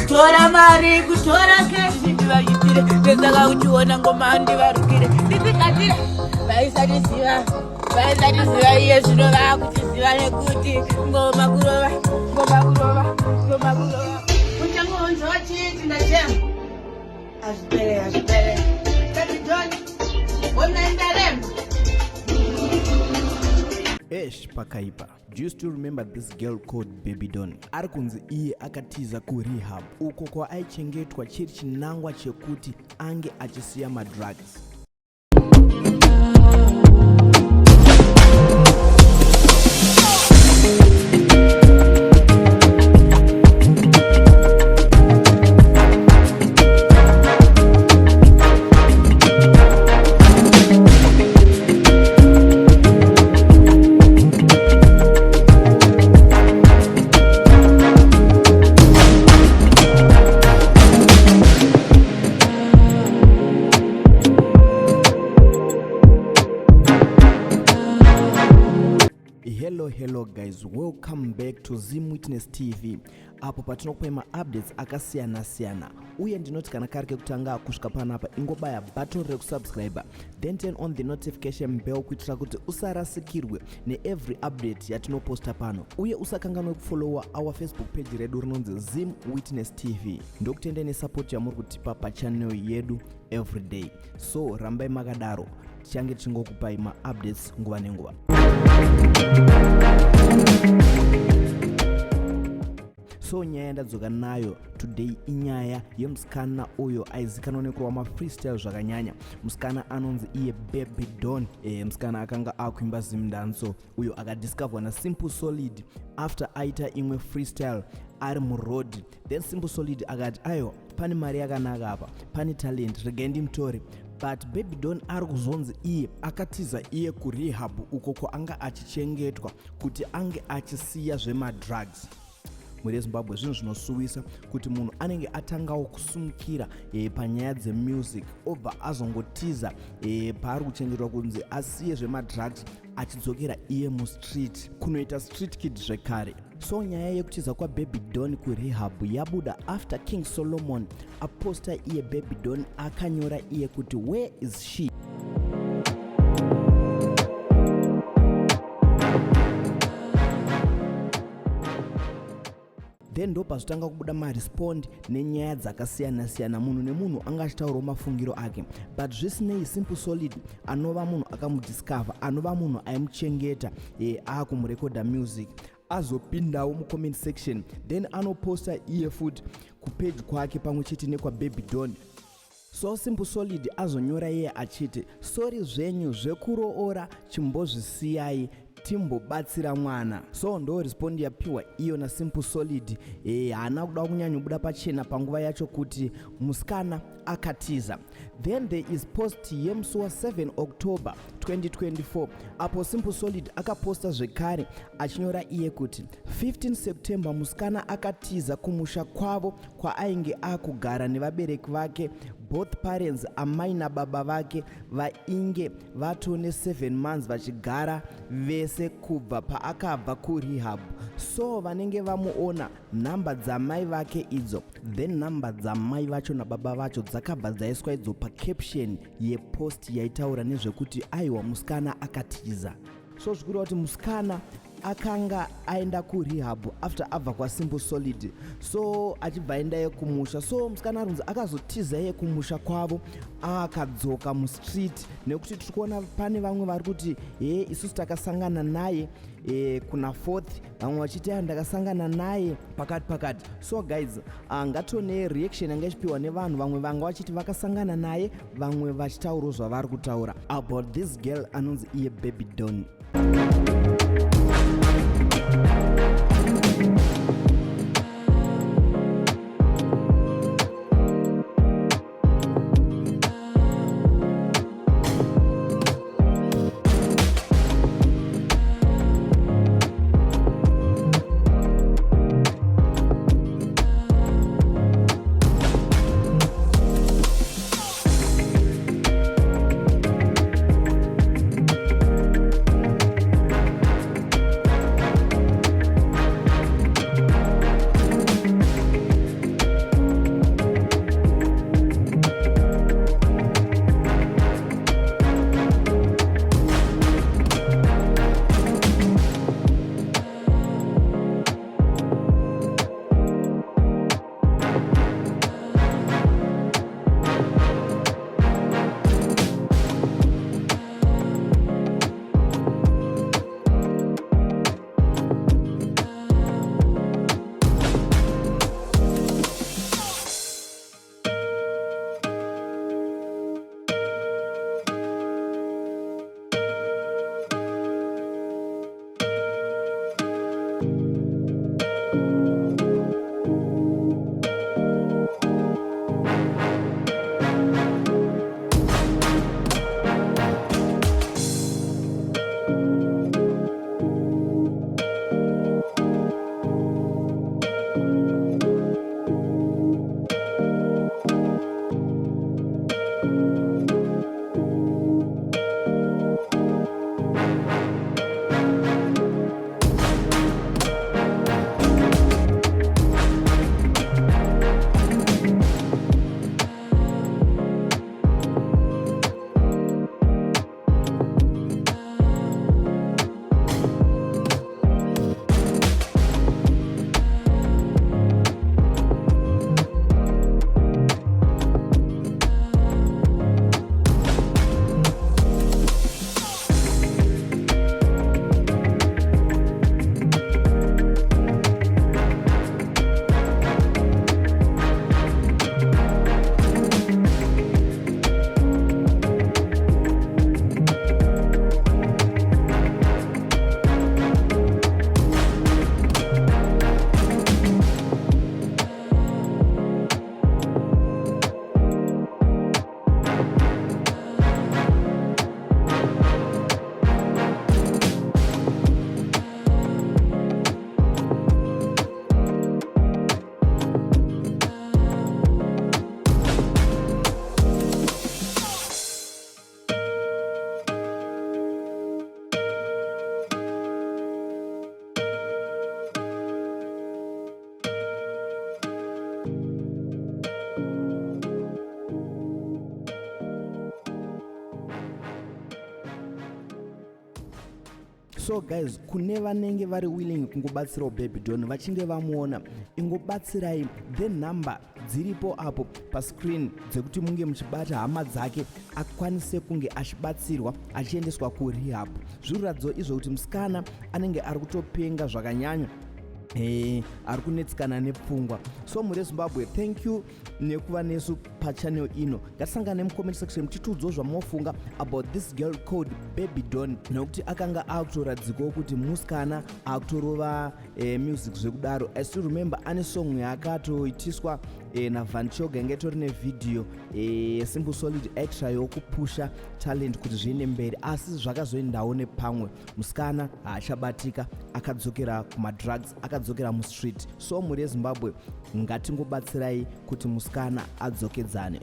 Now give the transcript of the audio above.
tora mari kutora keshi ndivayitire ndezaka uchiona ngoma ndivarukire ndisikatire vaisatiziva iye zvino vakuchiziva nekuti ngoma kurova uchangonzwa chiti ndachema azvipere katidoni onaendaremba pakaipa. Do you still remember this girl called Baby Don? Ari kunzi iye Akatiza Ku Rehub, uko kwa aichengetwa chiri chinangwa chekuti ange achisiya madrugs. Hello guys, welcome back to Zim Witness TV. Apo patinokupa ma-updates akasiyana-siyana. Uye ndinoti kana kari kekutanga kusvika panapa ingobaya button rekusubscribe, then turn on the notification bell kuitira kuti usarasikirwe ne-every update yatinoposta pano. Uye usakanganwe kufollowa our Facebook page redu rinonzi Zim Witness TV. Ndokutende nesupport yamuri kutipa pachannel yedu everyday. So rambai makadaro, tichange tichingokupai ma-updates nguva nenguva. So nyaya ndadzoka nayo today inyaya yemusikana uyo aizikanwa nekuva mafreestyle zvakanyanya. Musikana anonzi iye Baby Don. Musikana akanga akuimba zimdanso uyo akadiscoverwa naSimple Solid after aita imwe freestyle ari muroad. Then Simple Solid akati aiwa pane mari yakanaka apa, pane talent, regai ndimutore. But Baby Don ari kuzonzi iye Akatiza iye ku rehub uko kwaanga achichengetwa kuti ange achisiya zvemadrugs. Muri Zimbabwe zvinhu zvinosuwisa kuti munhu anenge atangawo kusumukira panyaya dzemusic obva azongotiza paari kuchengetwa kunzi asiye zvemadrugs achidzokera iye mustreet kunoita street kid zvekare. So nyaya yekutiza kwaBaby Don ku rehub yabuda after King Solomon aposta iye Baby Don akanyora iye kuti where is she. Then ndo pazotanga kubuda marespond nenyaya dzakasiyana-siyana, munhu nemunhu anga achitaurawo mafungiro ake. But zvisinei Simple Solid anova munhu akamudiscover, anova munhu aimuchengeta akumurekodha music, azopindawo mucomment section then anoposta iye futi kupage kwake pamwe chete nekwaBaby Don. So Simple Solid azonyora iye achiti sorry zvenyu zvekuroora chimbozvisiyai timbobatsira mwana. So ndo respondi yapiwa iyo naSimple Solid. Haana kuda kunyanyobuda pachena panguva yacho kuti musikana Akatiza. Then there is post yemusi wa7 October 2024 apo Simple Solid akaposta zvekare achinyora iye kuti 15 September musikana Akatiza kumusha kwavo kwaainge akugara nevabereki vake, both parents amai nababa vake vainge vatone 7 months vachigara vese kubva paakabva ku rehub. So vanenge vamuona nhamba dzamai vake idzo, then nhamba dzamai vacho nababa vacho dzakabva dzaiswa idzo pacaption yepost yaitaura nezvekuti aiwa musikana Akatiza. So zvikureva kuti musikana akanga aenda ku rehub after abva kwaSimple Solid, so achibva aenda iye kumusha. So musikana arunzi akazotiza iye kumusha kwavo akadzoka mustreet, nekuti tiri kuona pane vamwe vari kuti isusu takasangana naye kuna 4th, vamwe vachiti ndakasangana naye pakati. So guys, ngatione reaction yanga ichipiwa nevanhu, vamwe vanga vachiti vakasangana naye, vamwe vachitaurawo zvavari kutaura about this girl anonzi iye Baby Don. So guys, kune vanenge vari willing kungobatsirawo baby Don vachinge vamuona, ingobatsirai. The number dziripo apo pascreen dzekuti munge muchibata hama dzake akwanise kunge achibatsirwa achiendeswa kurehab. Zviratidzo izvo kuti musikana anenge ari kutopenga zvakanyanya, ari kunetsikana nepfungwa. So muri Zimbabwe, thank you nekuva nesu pachannel ino. Ngatisangane mucomment section mutitiudzawo zvamunofunga about this girl called Baby Don, nekuti akanga akutoradzikawo kuti musikana akutorova music zvekudaro. I still remember ane song yakatoitiswa naVan Choga yange itori nevidhio Simple Solid aitirayo kupusha talent kuti zviende mberi, asi zvakazoendawo nepamwe. Musikana haachabatika, akadzokera kumadrugs, akadzokera mustreet. So muri Zimbabwe, ngatingobatsirai kuti musikana adzokedzane.